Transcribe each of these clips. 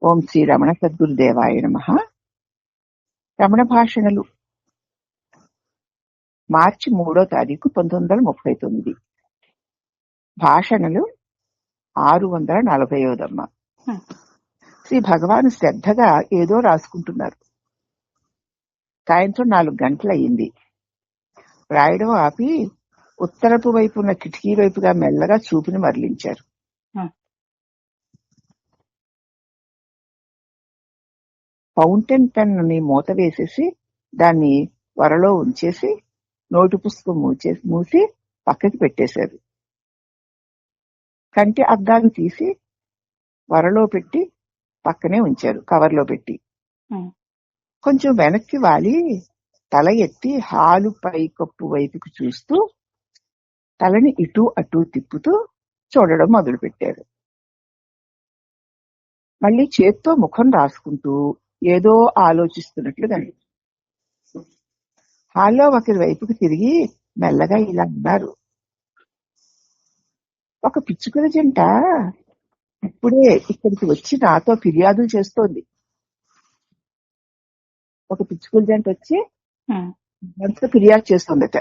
ఓం శ్రీ రమణ సద్గురుదేవాయ నమః. రమణ భాషణలు మార్చి 3వ తారీఖు 1939. భాషణలు 640వ. శ్రీ భగవాను శ్రద్ధగా ఏదో రాసుకుంటున్నారు. సాయంత్రం 4 గంటలయ్యింది. రాయడం ఆపి ఉత్తరపు వైపు ఉన్న కిటికీ వైపుగా మెల్లగా చూపుని మరలించారు. ఫౌంటైన్ పెన్ ని మూత వేసేసి దాన్ని వరలో ఉంచేసి నోటు పుస్తకం మూసి పక్కకి పెట్టేశారు. కంటి అద్దాలు తీసి వరలో పెట్టి పక్కనే ఉంచారు, కవర్లో పెట్టి. కొంచెం వెనక్కి వాలి తల ఎత్తి హాలు పై కప్పు వైపుకు చూస్తూ తలని ఇటు అటు తిప్పుతూ చూడడం మొదలు పెట్టారు. మళ్ళీ చేత్తో ముఖం రాసుకుంటూ ఏదో ఆలోచిస్తున్నట్లుగా హాల్లో ఒకరి వైపుకు తిరిగి మెల్లగా ఇలా అన్నారు. ఒక పిచ్చుకల జంట ఇప్పుడే ఇక్కడికి వచ్చి నాతో ఫిర్యాదులు చేస్తోంది. ఒక పిచ్చుకల జంట వచ్చి నాతో ఫిర్యాదు చేస్తోందట.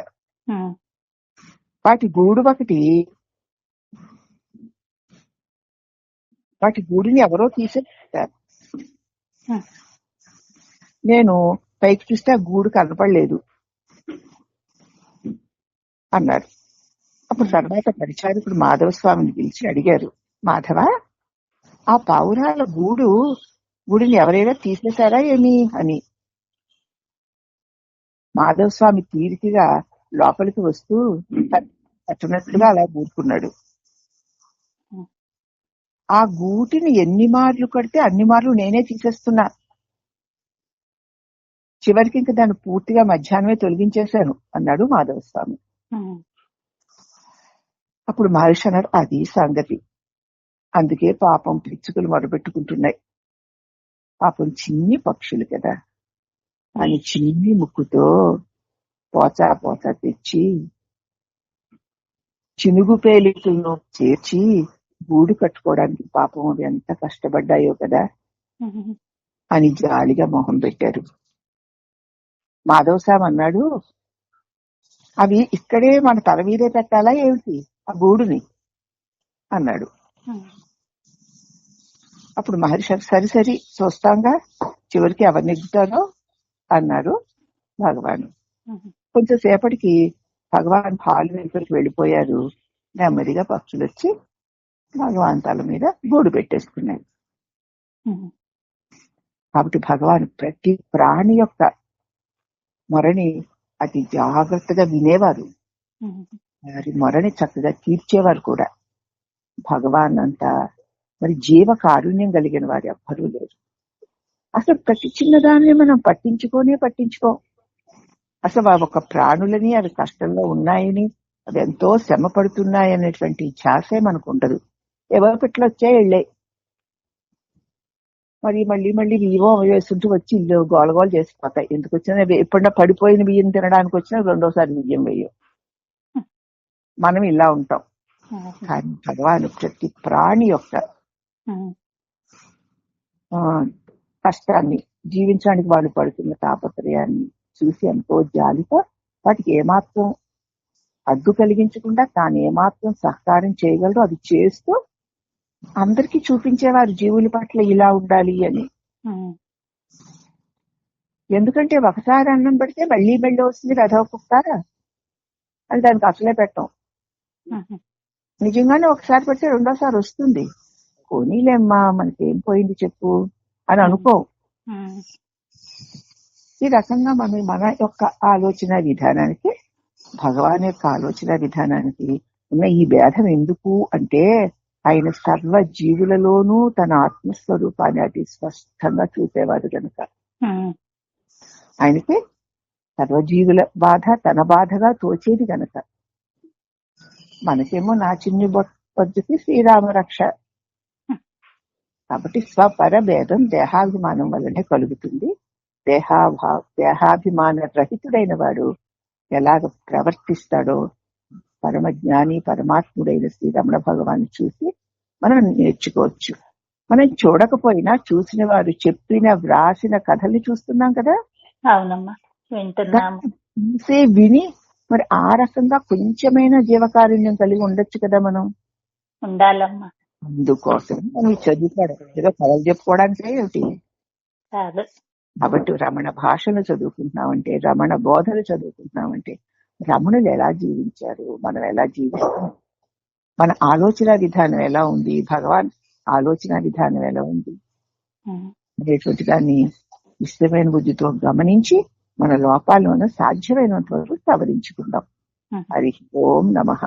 వాటి గూడుని ఎవరో తీసేస్తారు. నేను పైకి చూస్తే ఆ గూడు కనపడలేదు అన్నారు. అప్పుడు తర్వాత పరిచారకుడు మాధవస్వామిని పిలిచి అడిగారు, మాధవ, ఆ పావురాల గూడిని ఎవరైనా తీసేశారా ఏమి అని. మాధవస్వామి తీరికగా లోపలికి వస్తూ తట్టునట్లుగా అలా ఊరుకున్నాడు. ఆ గూటిని ఎన్ని మార్లు కడితే అన్ని మార్లు నేనే తీసేస్తున్నా. చివరికి ఇంక దాన్ని పూర్తిగా మధ్యాహ్నమే తొలగించేశాను అన్నాడు మాధవస్వామి. అప్పుడు మహర్షి అన్నారు, అది సంగతి. అందుకే పాపం పిచ్చుకలు మొరబెట్టుకుంటున్నాయి. పాపం చిన్ని పక్షులు కదా అని చిన్ని ముక్కుతో పోచా తెచ్చి చినుగు పేలికలను చేర్చి గూడు కట్టుకోవడానికి పాపం అవి ఎంత కష్టపడ్డాయో కదా అని జాలిగా మొహం పెట్టారు. మాధవస్వామి అన్నాడు, అవి ఇక్కడే మన తల మీదే పెట్టాలా ఏమిటి ఆ గూడుని అన్నాడు. అప్పుడు మహర్షి సరి చూస్తాంగా, చివరికి ఎవరు నెగ్గుతారో అన్నారు భగవాన్. కొంచెం సేపటికి భగవాన్ హాల్ వెలుపలికి వెళ్ళిపోయారు. నెమ్మదిగా పక్షులు వచ్చి భగవాన్ తల మీద గూడు పెట్టేసుకున్నాయి. కాబట్టి భగవాన్ ప్రతి ప్రాణి యొక్క మొరని అతి జాగ్రత్తగా వినేవారు. వారి మొరని చక్కగా తీర్చేవారు కూడా. భగవాన్ అంతా మరి జీవ కారుణ్యం కలిగిన వారు ఎవ్వరూ లేరు. అసలు ప్రతి చిన్నదాన్ని మనం పట్టించుకో. అసలు ఒక ప్రాణులని అవి కష్టంలో ఉన్నాయని, అవి ఎంతో శ్రమ పడుతున్నాయి అనేటువంటి ఛాసే మనకు ఉండదు. ఎవరి పెట్లు వచ్చాయి వెళ్ళాయి. మళ్ళీ బియ్యం వేస్తుంటూ వచ్చి ఇల్లు గోలగోలు చేసిపోతాయి. ఎందుకు వచ్చినా ఎప్పుడన్నా పడిపోయిన బియ్యం తినడానికి వచ్చినా రెండోసారి బియ్యం వేయం. మనం ఇలా ఉంటాం. కానీ భగవాన్ ప్రతి ప్రాణి యొక్క కష్టాన్ని, జీవించడానికి వాళ్ళు పడుతున్న తాపత్రయాన్ని చూసి ఎంతో జాలితో వాటికి ఏమాత్రం అడ్డు కలిగించకుండా తాను ఏమాత్రం సహకారం చేయగలరో అది చేస్తూ అందరికీ చూపించేవారు జీవుల పట్ల ఇలా ఉండాలి అని. ఎందుకంటే ఒకసారి అన్నం పెడితే మళ్ళీ వస్తుంది కదా కుక్క, అది దానికి అసలే పెట్టం. నిజంగానే ఒకసారి పెడితే రెండోసారి వస్తుంది. పోనీలేమ్మా మనకేం పోయింది చెప్పు అని అనుకో. ఈ రకంగా మన యొక్క ఆలోచన విధానానికి, భగవాన్ యొక్క ఆలోచన విధానానికి ఉన్న ఈ భేదం ఎందుకు అంటే, ఆయన సర్వ జీవులలోనూ తన ఆత్మస్వరూపాన్ని అతి స్పష్టంగా చూసేవాడు కనుక. ఆయనకి సర్వజీవుల బాధ తన బాధగా తోచేది కనుక. మనకేమో నా చిన్ని పద్ధతి శ్రీరామ రక్ష. కాబట్టి స్వపర భేదం దేహాభిమానం వల్లనే కలుగుతుంది. దేహాభిమాన రహితుడైన వాడు ఎలాగ ప్రవర్తిస్తాడో పరమజ్ఞాని పరమాత్ముడైన శ్రీరమణ భగవాన్ని చూసి మనం నేర్చుకోవచ్చు. మనం చూడకపోయినా చూసిన వారు చెప్పిన వ్రాసిన కథల్ని చూస్తున్నాం కదా. అవునమ్మా, వింటున్నాము. చూసే విని మరి ఆ రకంగా కొంచెమైనా జీవకారుణ్యం కలిగి ఉండొచ్చు కదా మనం. ఉండాలమ్మా. అందుకోసం మనం చదువుకోవడం ఏదో కథలు చెప్పుకోవడానికి ఏమిటి కాదు. కాబట్టి రమణ భాషను చదువుకుంటున్నామంటే, రమణ బోధలు చదువుకుంటున్నామంటే, రమణులు ఎలా జీవించారు, మనం ఎలా జీవిస్తాం, మన ఆలోచన విధానం ఎలా ఉంది, భగవాన్ ఆలోచన విధానం ఎలా ఉంది అనేటువంటి దాన్ని ఇష్టమైన బుద్ధితో గమనించి మన లోపాలను సాధ్యమైనంత వరకు సవరించుకుందాం. హరి ఓం నమః.